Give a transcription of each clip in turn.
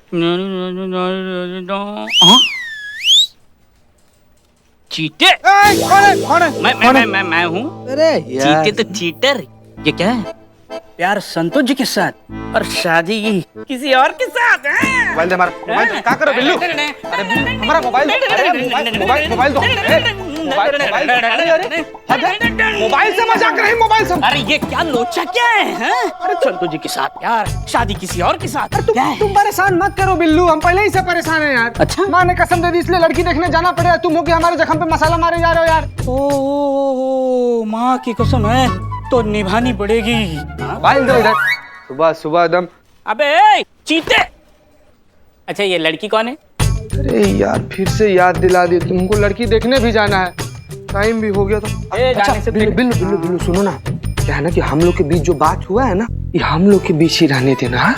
हाँ? चीटे? कौन है? मैं हूँ। अरे यार, चीटे तो चीटर। ये क्या है? प्यार संतोष जी के साथ और शादी किसी और के साथ। मोबाइल दे हमारा। मोबाइल क्या करो बिल्लू? अरे बिल्लू, हमारा मोबाइल दो। अरे मोबाइल दो। मोबाइल से मजाक रही, मोबाइल से। अरे ये क्या लोचा क्या है? अरे संतोष जी के साथ प्यार, शादी किसी और के साथ। तुम परेशान मत करो बिल्लू, हम पहले ही से परेशान हैं यार। अच्छा? माँ ने कसम दे दी, इसलिए लड़की देखने जाना पड़ेगा। तुम हो कि हमारे जख्म पे मसाला मारे जा रहे हो यार। ओ माँ की कसम है तो निभानी पड़ेगी। मोबाइल दो इधर। सुबह सुबह एकदम। अबे चीते। अच्छा ये लड़की कौन है? अरे यार फिर से याद दिला दी, तुमको लड़की देखने भी जाना है, टाइम भी हो गया तो। अच्छा बिल्लू सुनो ना, क्या है ना कि हम लोग के बीच जो बात हुआ है ना, ये हम लोग के बीच ही रहने देना। हाँ?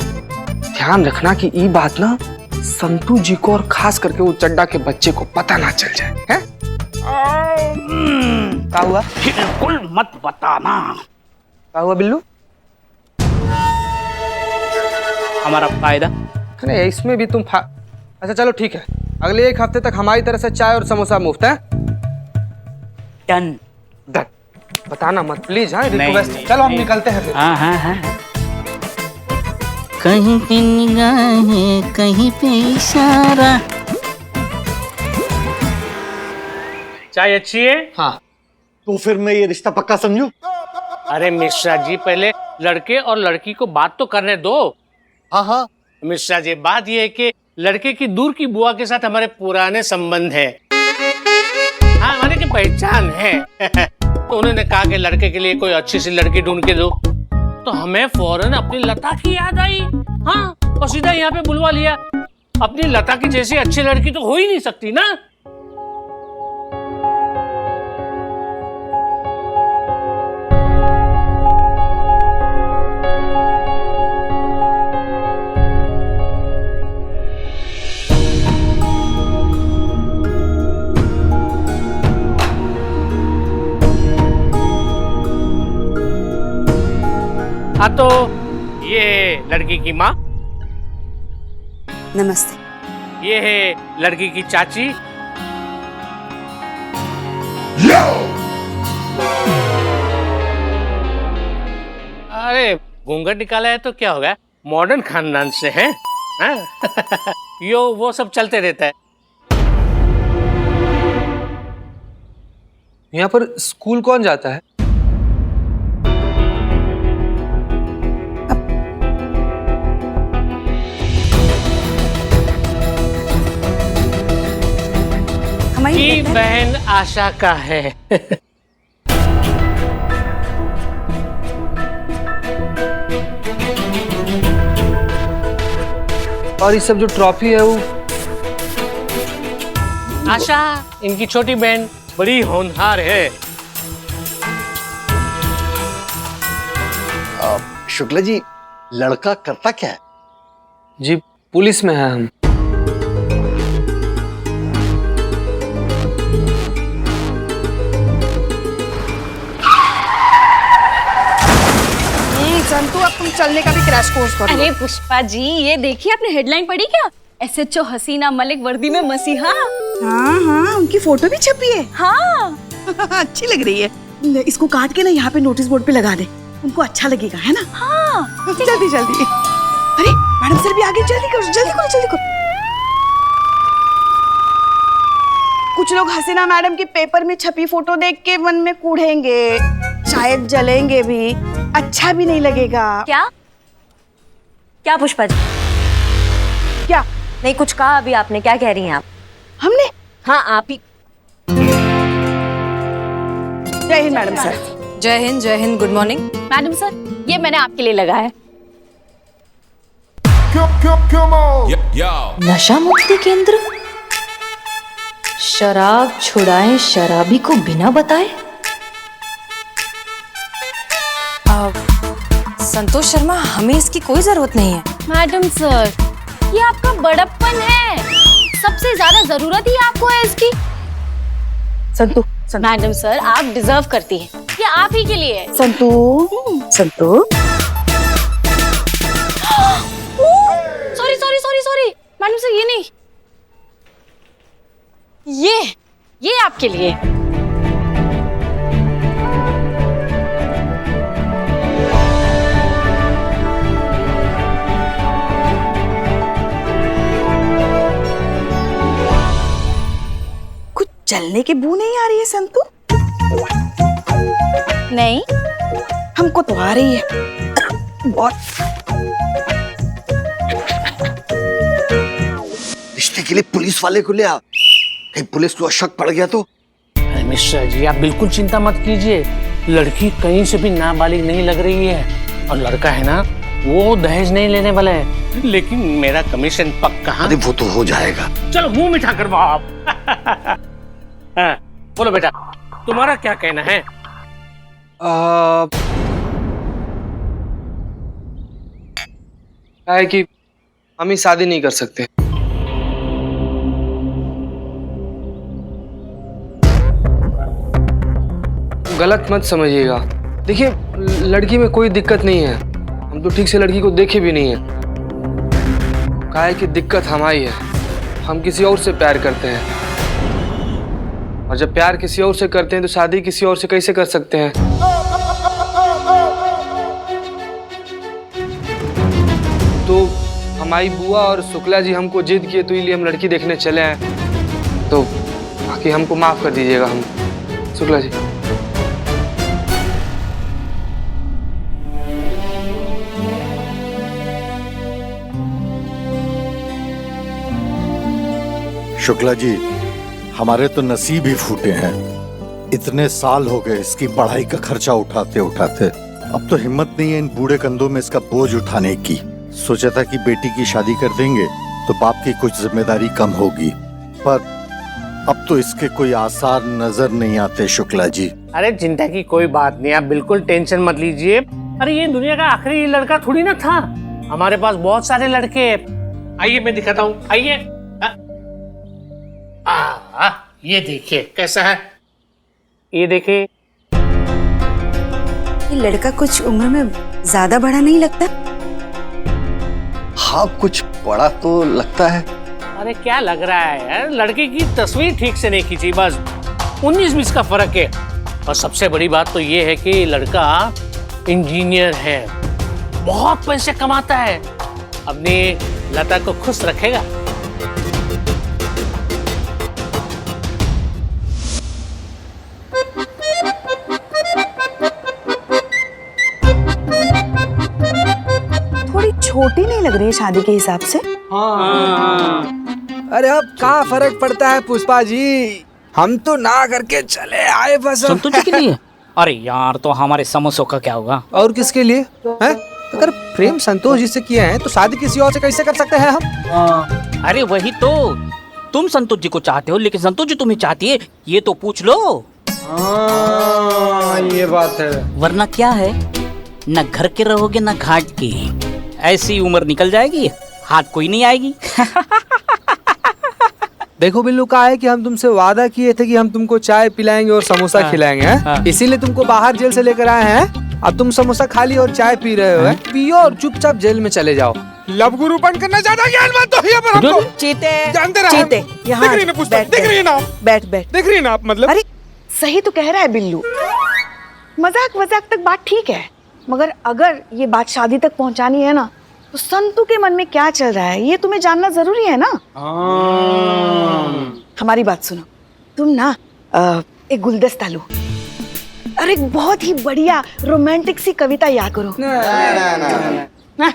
ध्यान रखना कि ये बात ना संतू जी को और खास करके वो चड्डा के बच्चे को पता ना चल जाए। है? क्या हुआ? बिल्कुल मत बताना। क्या हुआ बिल्लू? हमारा फायदा। अरे इसमें भी तुम अच्छा चलो ठीक है, अगले एक हफ्ते तक हमारी तरफ से चाय और समोसा मुफ्त है। डन। बताना मत प्लीज। हाँ नहीं, रिक्वेस्ट। नहीं, चलो हम नहीं। निकलते हैं फिर। हाँ। कहीं पे निगाहें, कहीं पे इशारा। चाय अच्छी है? हाँ। तो फिर मैं ये रिश्ता पक्का समझूं? अरे मिश्रा जी पहले लड़के और लड़की को बात तो करने दो। हाँ। मिश्रा जी बात ये है कि लड़के की दूर की बुआ के साथ हमारे पुराने संबंध है। हाँ हमारे की पहचान है। तो उन्होंने कहा कि लड़के के लिए कोई अच्छी सी लड़की ढूंढ के दो। तो हमें फौरन अपनी लता की याद आई। हाँ और सीधा यहाँ पे बुलवा लिया। अपनी लता की जैसी अच्छी लड़की तो हो ही नहीं सकती ना। हाँ तो ये लड़की की माँ, नमस्ते। ये है लड़की की चाची, अरे घूंघट निकाला है तो क्या हो गया, मॉडर्न खानदान से है। हाँ? यो वो सब चलते रहता है। यहाँ पर स्कूल कौन जाता है? की बहन आशा का है। और ये सब जो ट्रॉफी है वो? आशा इनकी छोटी बहन, बड़ी होनहार है। शुक्ला जी लड़का करता क्या है? जी पुलिस में है हम। संतू अब तुम चलने का भी क्रैश कोर्स करो। अरे पुष्पा जी ये देखिए आपने हेडलाइन पढ़ी क्या? SHO हसीना मलिक वर्दी में मसीहा। हाँ उनकी फोटो भी छपी है। हाँ अच्छी लग रही है। इसको काट के ना यहाँ पे नोटिस बोर्ड पे लगा दे, उनको अच्छा लगेगा है ना। हाँ जल्दी अरे मैडम सर भी आगे, जल्दी करो। कुछ लोग हसीना मैडम की पेपर में छपी फोटो देख के मन में कूढ़ेंगे, शायद जलेंगे भी, अच्छा भी नहीं लगेगा। क्या पुष्पा जी? क्या? नहीं कुछ कहा अभी आपने, क्या कह रही हैं आप? हमने? हाँ आप ही। जय हिंद मैडम सर। जय Hind good morning madam sir, ये मैंने आपके लिए लगाया है। नशा मुक्ति केंद्र, शराब छुड़ाएं शराबी को बिना बताए। संतोष शर्मा हमें इसकी कोई जरूरत नहीं है। मैडम सर ये आपका बड़प्पन है, सबसे ज्यादा जरूरत ही आपको है इसकी। संतू मैडम सर आप डिजर्व करती हैं, ये आप ही के लिए है। संतू सॉरी मैडम सर ये नहीं, ये आपके लिए। कुछ जलने की बू नहीं आ रही है संतू? नहीं, हमको तो आ रही है बहुत। रिश्ते के लिए पुलिस वाले को ले आ, कहीं पुलिस को शक पड़ गया तो। अरे मिश्रा जी, आप बिल्कुल चिंता मत कीजिए, लड़की कहीं से भी नाबालिग नहीं लग रही है, और लड़का है ना, वो दहेज नहीं लेने वाला है, लेकिन मेरा कमीशन पक्का। अरे वो तो हो जाएगा। चलो मुंह मीठा करवाओ आप। हाँ, बोलो बेटा, तुम्हारा क्या कहना है? क्या है कि हम ही शादी नहीं कर सकते। गलत मत समझिएगा। देखिए, लड़की में कोई दिक्कत नहीं है, हम तो ठीक से लड़की को देखे भी नहीं है। क्या है कि दिक्कत हमारी है, हम किसी और से प्यार करते हैं, और जब प्यार किसी और से करते हैं तो शादी किसी और से कैसे कर सकते हैं? तो हमारी बुआ और शुक्ला जी हमको जिद किए, तो इसलिए हम लड़की देखने चले हैं। तो बाकी हमको माफ कर दीजिएगा। हम शुक्ला जी, शुक्ला जी, हमारे तो नसीब ही फूटे हैं। इतने साल हो गए इसकी पढ़ाई का खर्चा उठाते उठाते, अब तो हिम्मत नहीं है इन बूढ़े कंधों में इसका बोझ उठाने की। सोचा था कि बेटी की शादी कर देंगे तो बाप की कुछ जिम्मेदारी कम होगी, पर अब तो इसके कोई आसार नजर नहीं आते। शुक्ला जी, अरे चिंता की कोई बात नहीं, आप बिल्कुल टेंशन मत लीजिए। अरे ये दुनिया का आखिरी लड़का थोड़ी ना था, हमारे पास बहुत सारे लड़के। आइए मैं दिखाता हूँ, आइए। ये देखिए कैसा है, ये देखिए। ये लड़का कुछ उम्र में ज्यादा बड़ा नहीं लगता? हाँ, कुछ बड़ा तो लगता है। अरे क्या लग रहा है यार, लड़के की तस्वीर ठीक से नहीं खींची, बस 19-20 का फर्क है। और सबसे बड़ी बात तो ये है कि लड़का इंजीनियर है, बहुत पैसे कमाता है, अपनी लता को खुश रखेगा। थोड़ी छोटी नहीं लग रही है शादी के हिसाब से? अरे अब क्या फर्क पड़ता है पुष्पा जी, हम तो ना करके चले आए बस। संतोष जी के लिए? अरे यार, तो हमारे समोसों का क्या होगा? और किसके लिए हैं? अगर प्रेम संतोष जी से किए हैं तो शादी किसी और से कैसे कर सकते हैं हम? अरे वही तो, तुम संतोष जी को चाहते हो, लेकिन संतोष जी तुम्हें चाहती है, ये तो पूछ लो। ये बात है। वरना क्या है, न घर के रहोगे न घाट की, ऐसी उम्र निकल जाएगी, हाथ कोई नहीं आएगी। देखो बिल्लू, का है कि हम तुमसे वादा किए थे कि हम तुमको चाय पिलाएंगे और समोसा खिलाएंगे, हैं? इसीलिए तुमको बाहर जेल से लेकर आए हैं। अब तुम समोसा खा ली और चाय पी रहे हो, हैं? पियो और चुपचाप जेल में चले जाओ। लव गुरु बनकर ज्यादा ज्ञान मत दो ये पर हमको। चीते, जानते रहे चीते, यहाँ देख रही ना पुष्पा, देख रही ना, बैठ बैठ। देख रही ना आप, मतलब अरे सही तो कह रहा है बिल्लू, मजाक वजाक तक बात ठीक है, मगर अगर ये बात शादी तक पहुंचानी है ना, तो संतू के मन में क्या चल रहा है ये तुम्हें जानना जरूरी है ना। हमारी बात सुनो, तुम ना एक गुलदस्ता लो और एक बहुत ही बढ़िया रोमांटिक सी कविता याद करो। ना,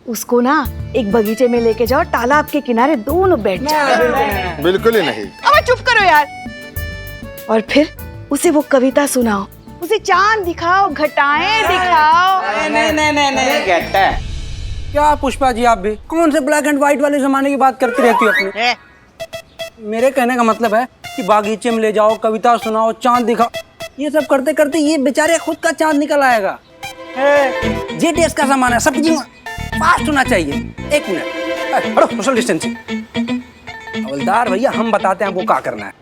उसको ना एक बगीचे में लेके जाओ, तालाब के किनारे दोनों बैठ जाओ। बिल्कुल ही नहीं। अब चुप करो यार। और फिर उसे वो कविता सुनाओ, उसे चांद दिखाओ, घटाएं दिखाओ। नहीं घटा। क्या पुष्पा जी, आप भी कौन से ब्लैक एंड व्हाइट वाले जमाने की बात करती रहती हो अपने? मेरे कहने का मतलब है कि बागीचे में ले जाओ, कविता सुनाओ, चांद दिखाओ, ये सब करते करते ये बेचारे खुद का चांद निकल आएगा। जे टेस्ट का सामान है, सब चीज फास्ट होना चाहिए। एक मिनट, हटो, सोशल डिस्टेंसिंग। हवलदार भैया, हम बताते हैं आपको क्या करना है।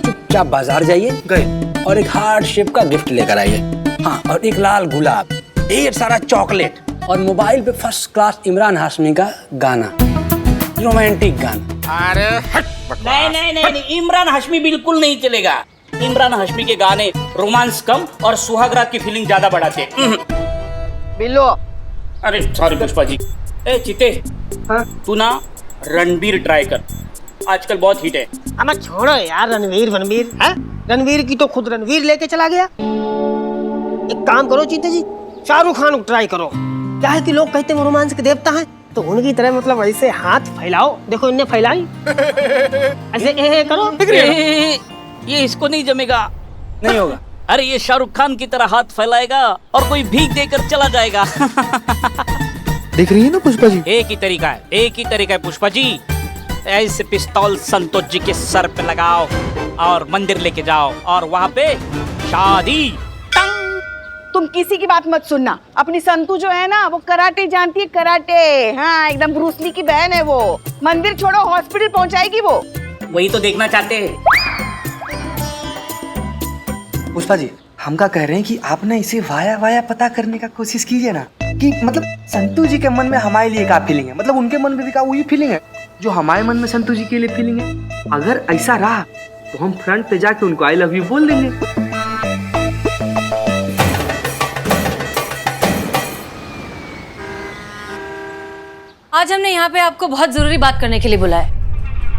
चुपचाप बाजार जाइए, गए और एक हार्ट शेप का गिफ्ट लेकर आइए। हाँ, और एक लाल गुलाब, ढेर सारा चॉकलेट और मोबाइल पे फर्स्ट क्लास इमरान हाशमी का गाना। रोमांटिक गाना। अरे हट नहीं नहीं नहीं नहीं, इमरान हाशमी बिल्कुल नहीं चलेगा। इमरान हाशमी के गाने रोमांस कम और सुहागरात की फीलिंग ज्यादा बढ़ाते हैं। बिल्लो अरे सॉरी पुष्पा जी। ए चिते, हाँ? तू ना रणबीर ट्राई कर, आजकल बहुत हिट है। अब छोड़ो यार रणवीर है। रणवीर की तो खुद रणवीर लेके चला गया। एक काम करो चीते जी, शाहरुख खान को ट्राई करो। क्या है कि लोग कहते हैं वो रोमांस के देवता हैं, तो उनकी तरह मतलब ऐसे हाथ फैलाओ। देखो इनने फैलाई ऐसे करो। ये इसको नहीं जमेगा। नहीं होगा। अरे ये शाहरुख खान की तरह हाथ फैलाएगा और कोई भीख देकर चला जाएगा। देख रही है ना पुष्पा जी? एक ही तरीका है पुष्पा जी। ऐसे पिस्तौल संतोष जी के सर पे लगाओ और मंदिर लेके जाओ और वहाँ पे शादी। तुम किसी की बात मत सुनना। अपनी संतू जो है ना वो कराटे जानती है, कराटे। हाँ एकदम ब्रूसली की बहन है वो। मंदिर छोड़ो हॉस्पिटल पहुंचाएगी वो। वही तो देखना चाहते हैं। पुष्पा जी हम क्या कह रहे हैं कि आप ना इसे वाया पता करने का कोशिश कीजिए ना, कि मतलब संतू जी के मन में हमारे लिए क्या फीलिंग है, मतलब उनके मन में भी क्या वही फीलिंग है जो हमारे मन में संतू जी के लिए फीलिंग है। अगर ऐसा रहा तो हम फ्रंट पे जाके उनको आई लव यू बोल देंगे। आज हमने यहाँ पे आपको बहुत जरूरी बात करने के लिए बुलाया।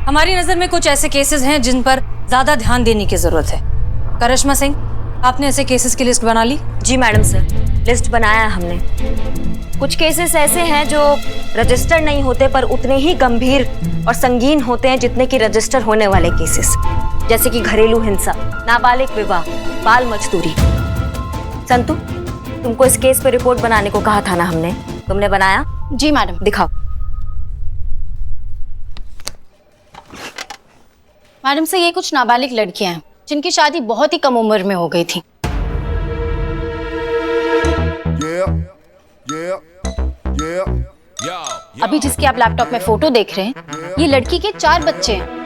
हमारी नजर में कुछ ऐसे केसेस हैं जिन पर ज्यादा ध्यान देने की जरूरत है। करिश्मा सिंह, आपने ऐसे केसेस की लिस्ट बना ली? जी मैडम सर, लिस्ट बनाया है हमने। कुछ केसेस ऐसे हैं जो रजिस्टर नहीं होते पर उतने ही गंभीर और संगीन होते हैं जितने कि रजिस्टर होने वाले केसेस, जैसे कि घरेलू हिंसा, नाबालिग विवाह, बाल मजदूरी। संतू, तुमको इस केस पे रिपोर्ट बनाने को कहा था ना हमने, तुमने बनाया? जी मैडम। दिखाओ। मैडम से ये कुछ नाबालिग लड़कियां हैं जिनकी शादी बहुत ही कम उम्र में हो गई थी। अभी जिसकी आप लैपटॉप में फोटो देख रहे हैं, ये लड़की के 4 बच्चे हैं।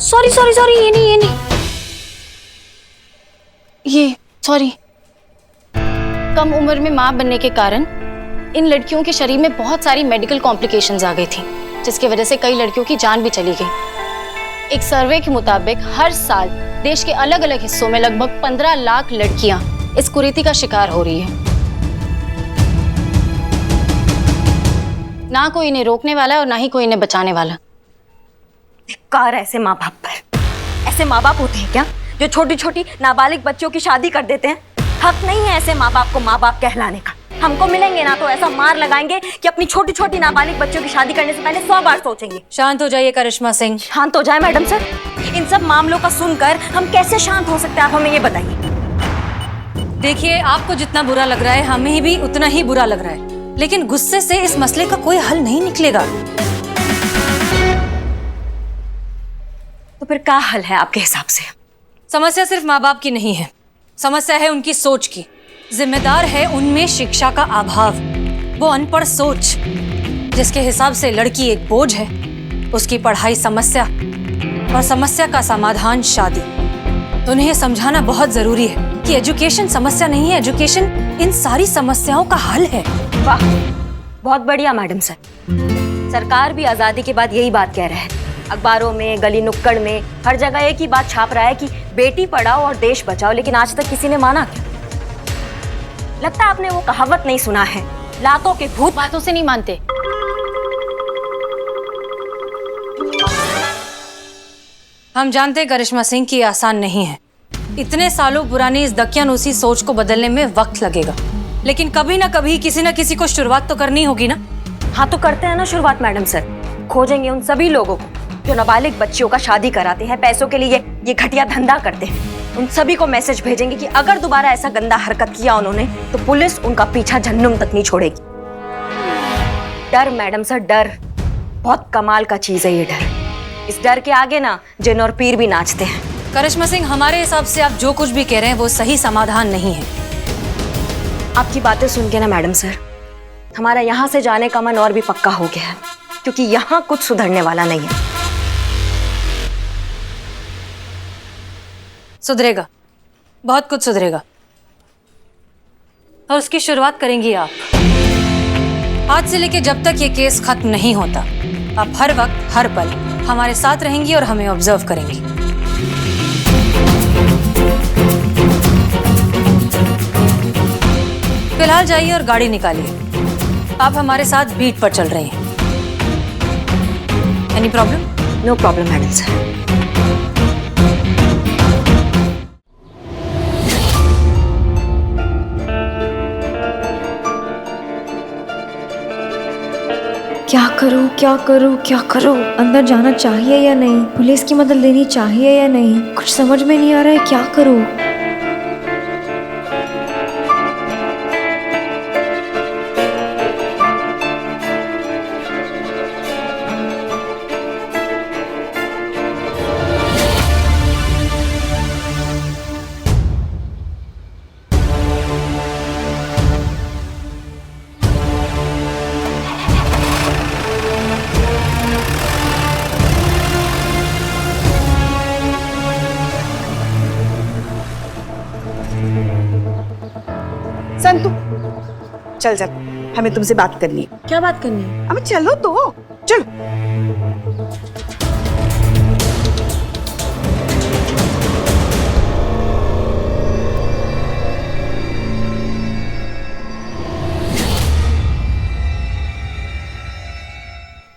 सॉरी, ये नहीं, ये सॉरी। कम उम्र में मां बनने के कारण इन लड़कियों के शरीर में बहुत सारी मेडिकल कॉम्प्लिकेशंस आ गई थी, जिसकी वजह से कई लड़कियों की जान भी चली गई। एक सर्वे के मुताबिक हर साल देश के अलग अलग हिस्सों में लगभग 15 लाख लड़कियां इस कुरीति का शिकार हो रही है। ना कोई इन्हें रोकने वाला है और ना ही कोई इन्हें बचाने वाला। धिक्कार ऐसे माँ बाप पर। ऐसे माँ बाप होते हैं क्या जो छोटी छोटी नाबालिग बच्चों की शादी कर देते हैं? हक नहीं है ऐसे माँ बाप को माँ बाप कहलाने का। हमको मिलेंगे ना तो ऐसा मार लगाएंगे कि अपनी छोटी छोटी नाबालिग बच्चों की शादी करने से पहले 100 बार सोचेंगे। शांत हो जाइए करिश्मा सिंह। शांत हो जाए मैडम सर? इन सब मामलों का सुनकर हम कैसे शांत हो सकते हैं, आप हमें ये बताइए। देखिए, आपको जितना बुरा लग रहा है हमें भी उतना ही बुरा लग रहा है, लेकिन गुस्से से इस मसले का कोई हल नहीं निकलेगा। तो फिर क्या हल है आपके हिसाब से? समस्या सिर्फ माँ बाप की नहीं है, समस्या है उनकी सोच की। जिम्मेदार है उनमें शिक्षा का अभाव, वो अनपढ़ सोच जिसके हिसाब से लड़की एक बोझ है, उसकी पढ़ाई समस्या और समस्या का समाधान शादी। उन्हें यह समझाना बहुत जरूरी है कि एजुकेशन समस्या नहीं है, एजुकेशन इन सारी समस्याओं का हल है। वाह, बहुत बढ़िया मैडम सर। सरकार भी आजादी के बाद यही बात कह रहा है। अखबारों में, गली नुक्कड़ में, हर जगह एक ही बात छाप रहा है कि बेटी पढ़ाओ और देश बचाओ, लेकिन आज तक किसी ने माना क्या? लगता है आपने वो कहावत नहीं सुना है, लातों के भूत बातों से नहीं मानते। हम जानते हैं करिश्मा सिंह की आसान नहीं है। इतने सालों पुरानी इस दकियानूसी सोच को बदलने में वक्त लगेगा, लेकिन कभी ना कभी किसी ना किसी को शुरुआत तो करनी होगी ना। हाँ तो करते हैं ना शुरुआत मैडम सर। खोजेंगे उन सभी लोगों को जो नाबालिग बच्चियों का शादी कराते हैं, पैसों के लिए ये घटिया धंधा करते हैं। उन सभी को मैसेज भेजेंगे कि अगर दोबारा ऐसा गंदा हरकत किया उन्होंने तो पुलिस उनका पीछा जहन्नुम तक नहीं छोड़ेगी। डर मैडम सर, डर बहुत कमाल का चीज है ये डर। इस डर के आगे ना जिन और पीर भी नाचते हैं। करिश्मा सिंह, हमारे हिसाब से आप जो कुछ भी कह रहे हैं वो सही समाधान नहीं है। आपकी बातें सुन के ना मैडम सर, हमारा यहाँ से जाने का मन और भी पक्का हो गया है, क्योंकि यहाँ कुछ सुधरने वाला नहीं है। सुधरेगा, बहुत कुछ सुधरेगा। और उसकी शुरुआत करेंगी आप। आज से लेके जब तक ये केस खत्म नहीं होता, आप हर वक्त हर पल हमारे साथ रहेंगी और हमें ऑब्जर्व करेंगी। फिलहाल जाइए और गाड़ी निकालिए। आप हमारे साथ बीट पर चल रहे हैं। Any problem? No problem madam sir. क्या करूं क्या करूं क्या करूं? अंदर जाना चाहिए या नहीं? पुलिस की मदद लेनी चाहिए या नहीं? कुछ समझ में नहीं आ रहा है, क्या करूं? संतु, चल चल, हमें तुमसे बात करनी है। क्या बात करनी है? अब चलो तो, चलो।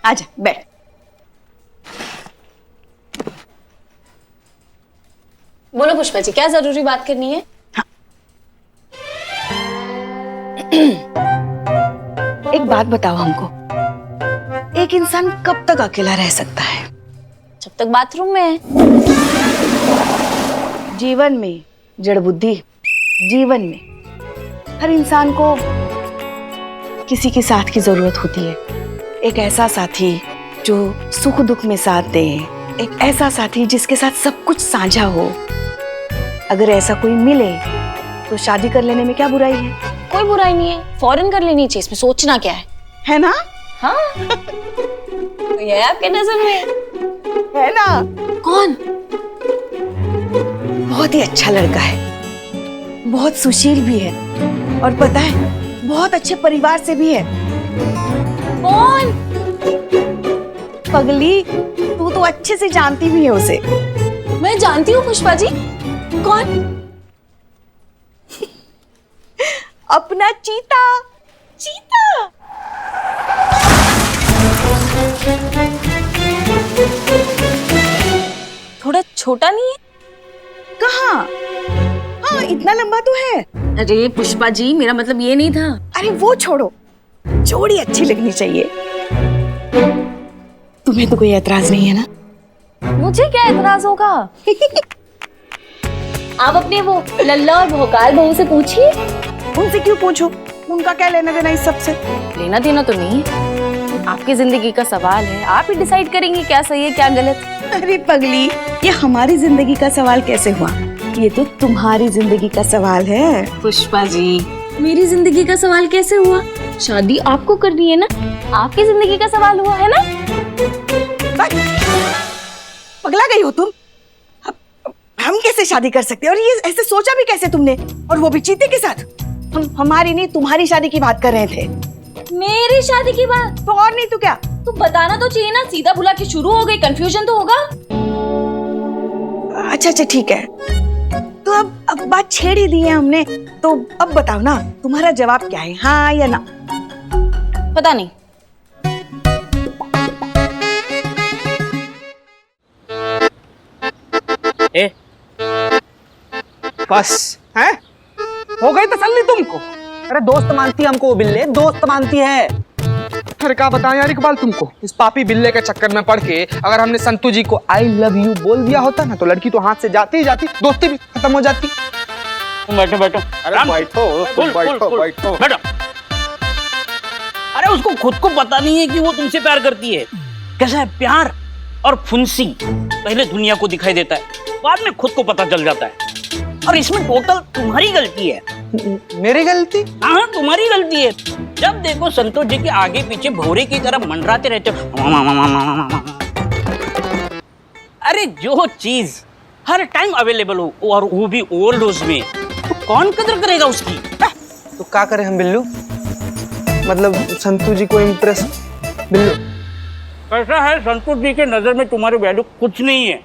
आजा, बैठ। बोलो पुष्पा जी, क्या जरूरी बात करनी है? एक बात बताओ हमको, एक इंसान कब तक अकेला रह सकता है? जब तक बाथरूम में है। जीवन में जड़ बुद्धि, जीवन में हर इंसान को किसी के साथ की जरूरत होती है। एक ऐसा साथी जो सुख दुख में साथ दे, एक ऐसा साथी जिसके साथ सब कुछ साझा हो। अगर ऐसा कोई मिले तो शादी कर लेने में क्या बुराई है? कोई बुराई नहीं है, फौरन कर लेनी चाहिए, इसमें सोचना क्या है ना? हाँ। तो ये है आपके नजर में? है ना? कौन? बहुत ही अच्छा लड़का है, बहुत सुशील भी है, और पता है बहुत अच्छे परिवार से भी है। कौन? पगली, तू तो अच्छे से जानती भी है उसे। मैं जानती हूँ पुष्पा जी। कौन? अपना चीता। चीता। थोड़ा छोटा नहीं है? कहाँ? हाँ, इतना लंबा तो है। अरे पुष्पा जी, मेरा मतलब ये नहीं था। अरे वो छोड़ो, जोड़ी अच्छी लगनी चाहिए। तुम्हें तो कोई एतराज नहीं है ना? मुझे क्या एतराज होगा? आप अपने वो लल्ला और भोकाल बहू से पूछिए। उनसे क्यों पूछो? उनका क्या लेना देना इस सब से? लेना देना तो नहीं है, आपकी जिंदगी का सवाल है, आप ही डिसाइड करेंगे क्या सही है क्या गलत। अरे पगली, ये हमारी जिंदगी का सवाल कैसे हुआ? ये तो तुम्हारी जिंदगी का सवाल है। पुष्पा जी, मेरी जिंदगी का सवाल कैसे हुआ? शादी आपको करनी है ना, आपकी जिंदगी का सवाल हुआ है ना। पगला गई हो तुम? हम कैसे शादी कर सकते हैं? और ये ऐसे सोचा भी कैसे तुमने? और वो भी चीते के साथ? हम हमारी नहीं तुम्हारी शादी की बात कर रहे थे। मेरी शादी की बात? तो और नहीं तो क्या? तो बताना तो चाहिए ना, सीधा बुला के शुरू हो गई, कंफ्यूजन तो होगा। अच्छा अच्छा ठीक है, तो अब बात छेड़ ही दी है हमने, तो अब बताओ ना, तुम्हारा जवाब क्या है, हाँ या ना? पता नहीं। ए, बस है, हो गई तसल्ली तुमको? अरे दोस्त मानती है हमको वो बिल्ले, दोस्त मानती है। अरे क्या बताएं यार इकबाल तुमको, इस पापी बिल्ले के चक्कर में पड़ के अगर हमने संतू जी को आई लव यू बोल दिया होता ना, तो लड़की तो हाथ से जाती ही जाती, दोस्ती भी खत्म हो जाती। तुम बैठो बैठो। अरे बैठो, तुम बैठो बैठो। बैठो। अरे उसको खुद को पता नहीं है कि वो तुमसे प्यार करती है। कैसा है प्यार और फुंसी, पहले दुनिया को दिखाई देता है, बाद में खुद को पता चल जाता है। और इसमें टोटल तुम्हारी गलती है। मेरी गलती? हाँ, तुम्हारी गलती है। जब देखो संतोष जी के आगे पीछे भौरे की तरह मंडराते रहते हो। अरे जो चीज हर टाइम अवेलेबल हो और वो भी ओवरडोज में, तो कौन कदर करेगा उसकी? तो क्या करें हम बिल्लू? मतलब संतू जी को इम्प्रेस बिल्लू। कैसा है, संतोष जी के नजर में तुम्हारी वैल्यू कुछ नहीं है।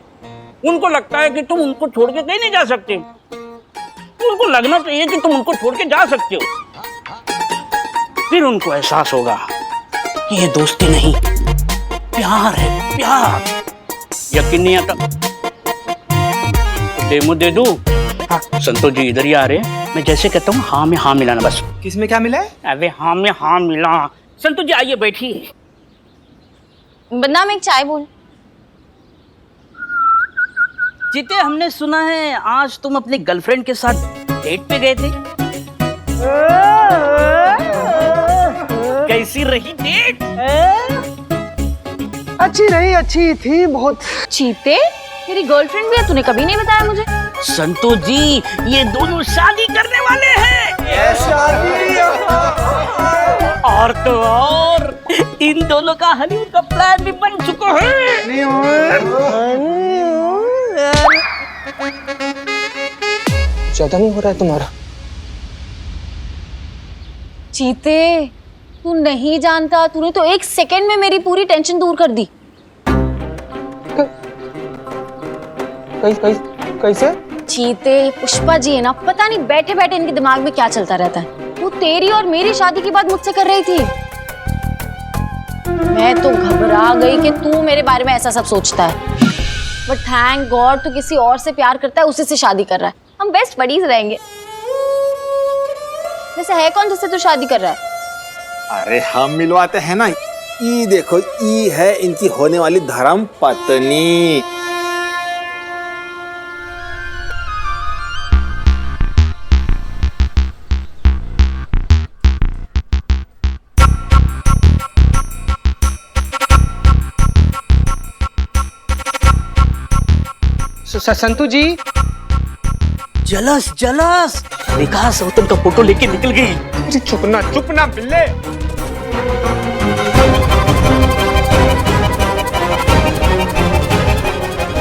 उनको लगता है कि तुम उनको छोड़ के कहीं नहीं जा सकते। उनको लगना चाहिए कि तुम उनको छोड़ के जा सकते हो। फिर उनको एहसास होगा कि ये दोस्ती नहीं, प्यार है, प्यार। यकीन नहीं आता तो डेमो दे दूं? हाँ, संतोष जी इधर ही आ रहे हैं। मैं जैसे कहता हूँ हाँ में हाँ मिलाना बस। किसमें क्या मिला है? अबे हाँ में हाँ मिला। संतोष जी आइए बैठिए। बदनाम एक चाय बोल। जीते, हमने सुना है आज तुम अपनी गर्लफ्रेंड के साथ डेट पे गए थे। कैसी रही डेट? अच्छी थी बहुत। चीते, तेरी गर्लफ्रेंड भी है, तूने कभी नहीं बताया मुझे। संतोष जी ये दोनों शादी करने वाले हैं। शादी और तो और इन दोनों का हनीमून का प्लान भी बन चुका है। ज्यादा नहीं हो रहा है तुम्हारा? चीते, तू नहीं जानता, तूने तो 1 सेकंड में मेरी पूरी टेंशन दूर कर दी। कैसे? चीते, पुष्पा जी है ना, पता नहीं बैठे बैठे इनके दिमाग में क्या चलता रहता है। वो तेरी और मेरी शादी की बात मुझसे कर रही थी। मैं तो घबरा गई कि तू मेरे बारे में ऐसा सब सोचता है। बट थैंक गॉड तू किसी और से प्यार करता है, उसी से शादी कर रहा है। हम बेस्ट बडीज रहेंगे। वैसे है कौन जिससे तू शादी कर रहा है? अरे हम मिलवाते हैं ना। ई देखो, ई है इनकी होने वाली धर्म पत्नी। संतू जी जलस जलस देखा, सौतन का फोटो लेके निकल गई। अरे चुप ना बिल्ले।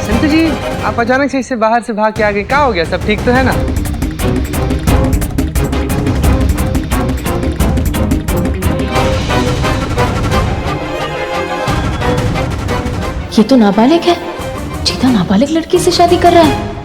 संतू जी आप अचानक से इससे बाहर से भाग के आ गए, क्या हो गया? सब ठीक तो है ना? ये तो नाबालिग है। चीता नाबालिग लड़की से शादी कर रहा है।